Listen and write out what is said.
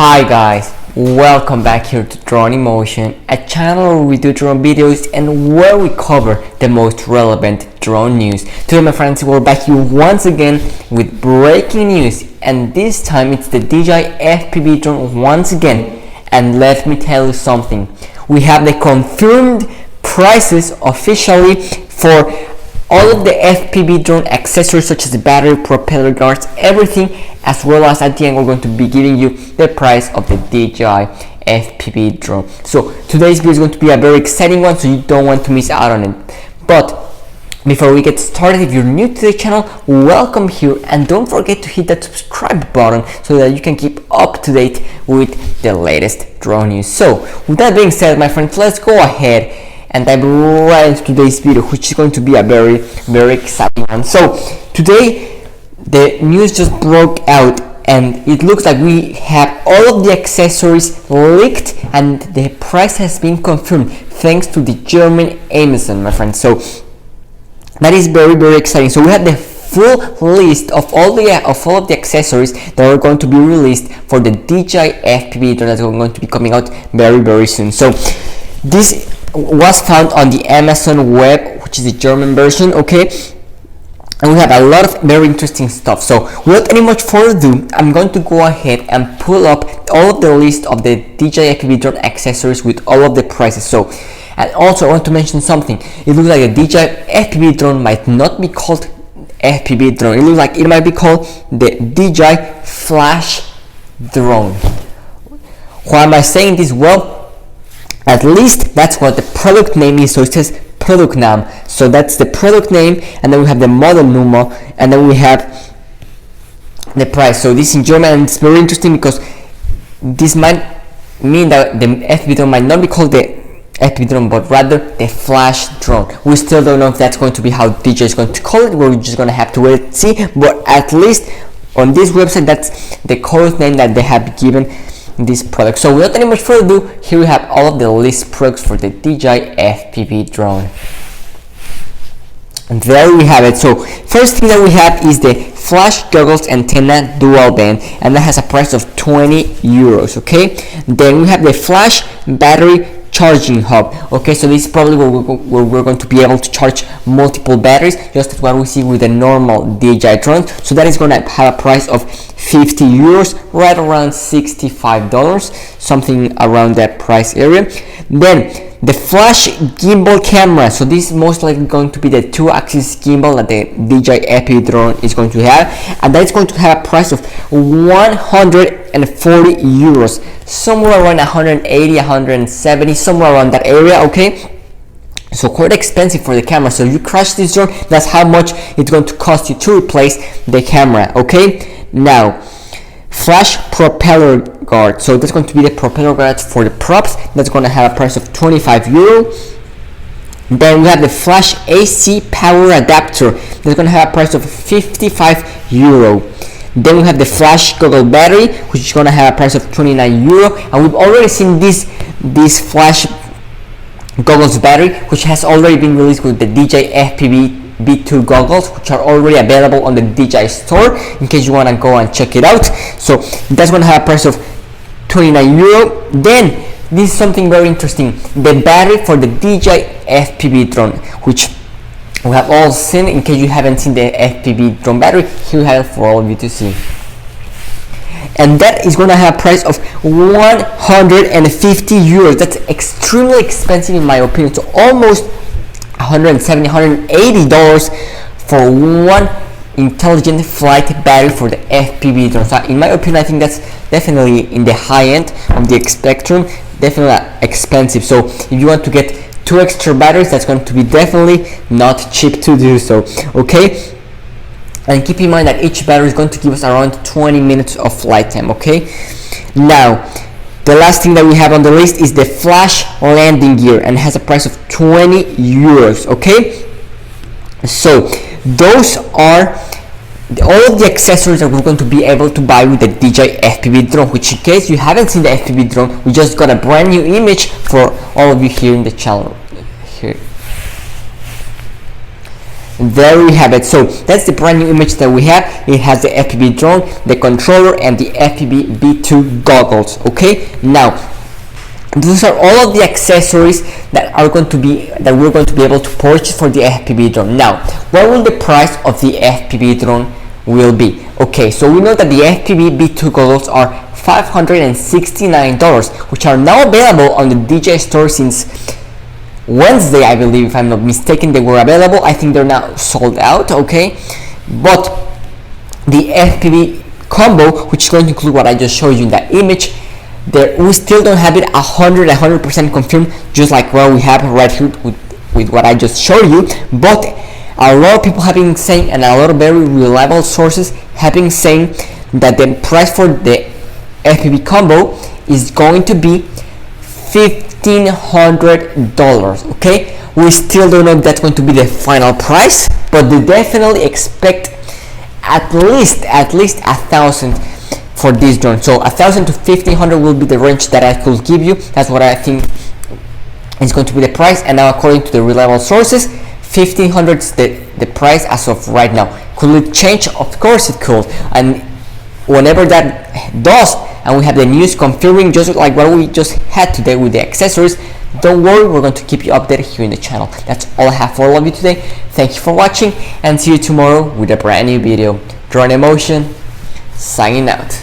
Hi guys, welcome back here to Drone in Motion, a channel where we do drone videos and where we cover the most relevant drone news. Today my friends, we're back here once again with breaking news, and this time it's the DJI FPV drone once again. And let me tell you something, we have the confirmed prices officially for all of the FPV drone accessories such as the battery, propeller guards, everything, as well as at the end we're going to be giving you the price of the DJI FPV drone. So today's video is going to be a very exciting one, so you don't want to miss out on it. But before we get started, if you're new to the channel, welcome here, and don't forget to hit that subscribe button so that you can keep up to date with the latest drone news. So with that being said, my friends, let's go ahead and dive right into today's video, which is going to be a very exciting one. So today the news just broke out, and it looks like we have all of the accessories leaked and the price has been confirmed thanks to the German Amazon, my friends. So that is very exciting. So we have the full list of all of the accessories that are going to be released for the DJI FPV drone that's going to be coming out very soon. So this was found on the Amazon web, which is the German version, okay? And we have a lot of very interesting stuff. So without any much further ado, I'm going to go ahead and pull up all of the list of the DJI FPV drone accessories with all of the prices. So, and also I want to mention something. It looks like the DJI FPV drone might not be called FPV drone. It looks like it might be called the DJI Flash drone. Why am I saying this? Well, at least that's what the product name is. So it says product name, so that's the product name, and then we have the model number, and then we have the price. So this in German, and it's very interesting because this might mean that the FPV drone might not be called the FPV drone, but rather the Flash drone. We still don't know if that's going to be how DJI is going to call it. We're just going to have to wait and see, but at least on this website that's the code name that they have given this product. So without any much further ado, here we have all of the list products for the DJI FPV drone, and there we have it. So first thing that we have is the Flash goggles antenna dual band, and that has a price of 20 euros, okay? Then we have the Flash battery charging hub, okay? So this is probably where we're going to be able to charge multiple batteries, just as what we see with the normal DJI drones. So that is going to have a price of 50 euros, right around $65, something around that price area. Then the Flash gimbal camera, so this is most likely going to be the 2-axis gimbal that the DJI FPV drone is going to have, and that is going to have a price of 140 euros, somewhere around 180, 170, somewhere around that area, okay? So quite expensive for the camera. So if you crash this drone, that's how much it's going to cost you to replace the camera, okay? Now, Flash propeller guard, so that's going to be the propeller guards for the props. That's going to have a price of 25 euro. Then we have the Flash AC power adapter, that's going to have a price of 55 euro. Then we have the Flash goggle battery, which is going to have a price of 29 euro, and we've already seen this Flash goggles battery, which has already been released with the DJI FPV B2 goggles, which are already available on the DJI store in case you want to go and check it out. So that's going to have a price of 29 euro. Then this is something very interesting, the battery for the DJI FPV drone, which we have all seen. In case you haven't seen the FPV drone battery, here we have it for all of you to see, and that is going to have a price of 150 euros. That's extremely expensive in my opinion. So almost $170, $180 for one intelligent flight battery for the FPV drone. So in my opinion, I think that's definitely in the high end of the spectrum, definitely expensive. So if you want to get 2 extra batteries, that's going to be definitely not cheap to do so, okay? And keep in mind that each battery is going to give us around 20 minutes of flight time, okay? Now, the last thing that we have on the list is the Flash landing gear, and has a price of 20 euros, okay? So those are all of the accessories that we're going to be able to buy with the DJI FPV drone, which in case you haven't seen the FPV drone, we just got a brand new image for all of you here in the channel here. there we have it. So that's the brand new image that we have. It has the FPV drone, the controller, and the FPV V2 goggles. Okay, now those are all of the accessories that we're going to be able to purchase for the FPV drone. Now, what will the price of the FPV drone will be? Okay, so we know that the FPV V2 goggles are $569, which are now available on the DJI store since Wednesday, I believe, if I'm not mistaken. They were available. I think they're now sold out. Okay, but the FPV combo, which is going to include what I just showed you in that image, we still don't have it 100% confirmed, just like what we have right here with what I just showed you. But a lot of people have been saying, and a lot of very reliable sources have been saying, that the price for the FPV combo is going to be $1,500. Okay, we still don't know if that's going to be the final price, but they definitely expect at least $1,000 for this drone. So $1,000 to $1,500 will be the range that I could give you. That's what I think is going to be the price. And now, according to the reliable sources, $1,500 is the price as of right now. Could it change? Of course it could. And whenever that does, and we have the news confirming, just like what we just had today with the accessories, don't worry, we're going to keep you updated here in the channel. That's all I have for all of you today. Thank you for watching, and see you tomorrow with a brand new video. Drone Emotion signing out.